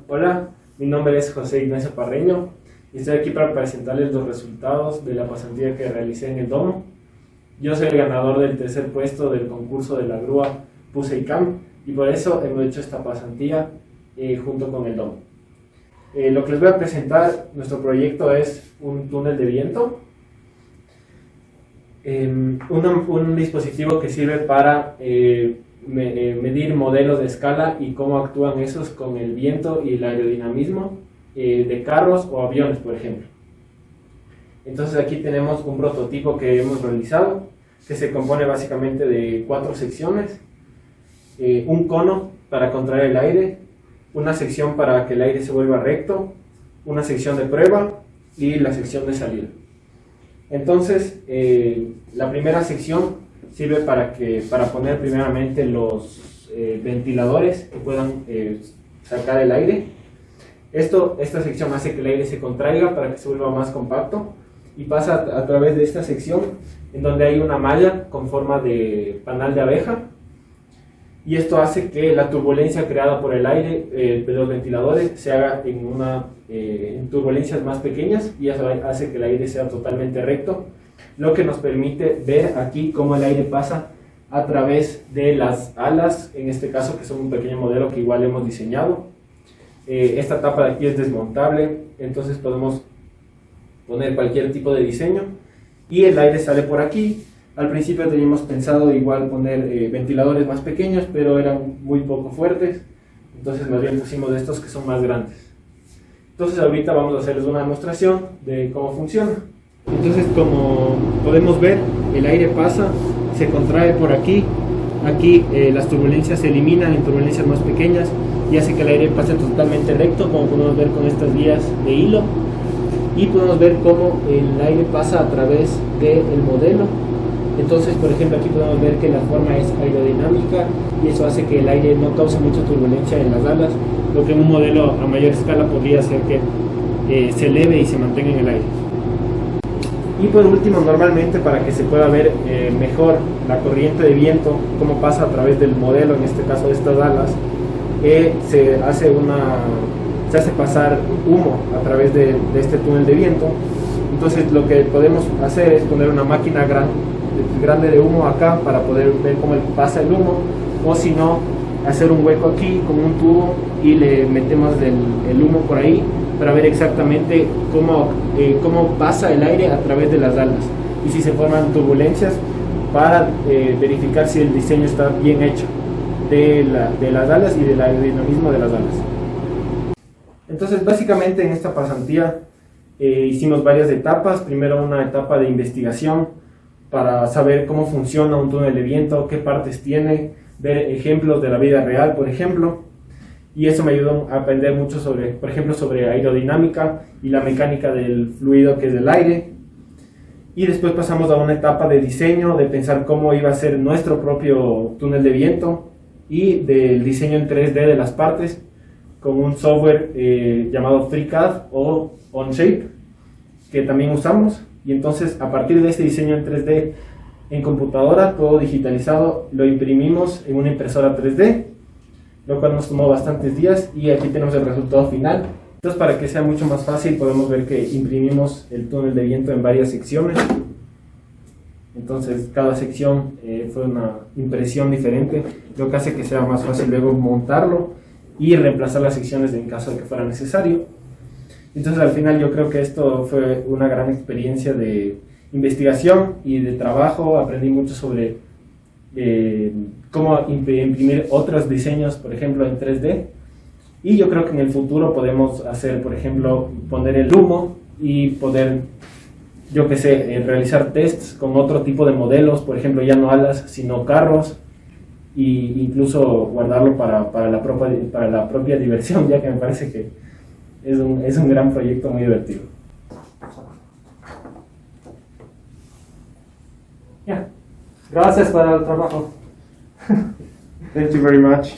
Hola, mi nombre es José Ignacio Parreño y estoy aquí para presentarles los resultados de la pasantía que realicé en el Domo. Yo soy el ganador del tercer puesto del concurso de la grúa PUSEICAM y por eso hemos hecho esta pasantía junto con el Domo. Lo que les voy a presentar, nuestro proyecto es un túnel de viento, un dispositivo que sirve para medir modelos de escala y cómo actúan esos con el viento y el aerodinamismo de carros o aviones, por ejemplo. Entonces aquí tenemos un prototipo que hemos realizado, que se compone básicamente de 4 secciones, un cono para contraer el aire, una sección para que el aire se vuelva recto, una sección de prueba y la sección de salida. Entonces, la primera sección sirve para poner primeramente los ventiladores que puedan sacar el aire. Esta sección hace que el aire se contraiga para que se vuelva más compacto y pasa a través de esta sección en donde hay una malla con forma de panal de abeja, y esto hace que la turbulencia creada por el aire de los ventiladores se haga en turbulencias más pequeñas, y eso hace que el aire sea totalmente recto, lo que nos permite ver aquí cómo el aire pasa a través de las alas, en este caso, que son un pequeño modelo que igual hemos diseñado. Esta tapa de aquí es desmontable, entonces podemos poner cualquier tipo de diseño y el aire sale por aquí. Al principio teníamos pensado igual poner ventiladores más pequeños, pero eran muy poco fuertes, entonces más bien pusimos estos que son más grandes. Entonces ahorita vamos a hacerles una demostración de cómo funciona. Entonces, como podemos ver, el aire pasa, se contrae por aquí, las turbulencias se eliminan en turbulencias más pequeñas y hace que el aire pase totalmente recto, como podemos ver con estas vías de hilo, y podemos ver cómo el aire pasa a través del modelo. Entonces, por ejemplo, aquí podemos ver que la forma es aerodinámica y eso hace que el aire no cause mucha turbulencia en las alas, lo que en un modelo a mayor escala podría hacer que se eleve y se mantenga en el aire. Y por último, normalmente, para que se pueda ver mejor la corriente de viento, cómo pasa a través del modelo, en este caso de estas alas, se hace pasar humo a través de este túnel de viento. Entonces lo que podemos hacer es poner una máquina grande de humo acá para poder ver cómo pasa el humo, o si no, hacer un hueco aquí con un tubo y le metemos el humo por ahí para ver exactamente cómo pasa el aire a través de las alas y si se forman turbulencias, para verificar si el diseño está bien hecho de las alas y del aerodinamismo de las alas. Entonces, básicamente en esta pasantía hicimos varias etapas. Primero, una etapa de investigación para saber cómo funciona un túnel de viento, qué partes tiene, ver ejemplos de la vida real, por ejemplo. Y eso me ayudó a aprender mucho por ejemplo, sobre aerodinámica y la mecánica del fluido que es el aire. Y después pasamos a una etapa de diseño, de pensar cómo iba a ser nuestro propio túnel de viento y del diseño en 3D de las partes con un software llamado FreeCAD o Onshape, que también usamos. Y entonces, a partir de este diseño en 3D en computadora, todo digitalizado, lo imprimimos en una impresora 3D, lo cual nos tomó bastantes días, y aquí tenemos el resultado final. Entonces, para que sea mucho más fácil, podemos ver que imprimimos el túnel de viento en varias secciones. Entonces, cada sección fue una impresión diferente, lo que hace que sea más fácil luego montarlo y reemplazar las secciones en caso de que fuera necesario. Entonces, al final, yo creo que esto fue una gran experiencia de investigación y de trabajo. Aprendí mucho sobre cómo imprimir otros diseños, por ejemplo, en 3D. Y yo creo que en el futuro podemos hacer, por ejemplo, poner el humo y poder, yo qué sé, realizar tests con otro tipo de modelos, por ejemplo, ya no alas, sino carros, e incluso guardarlo para la propia diversión, ya que me parece que es un gran proyecto muy divertido. Gracias por el trabajo. Thank you very much.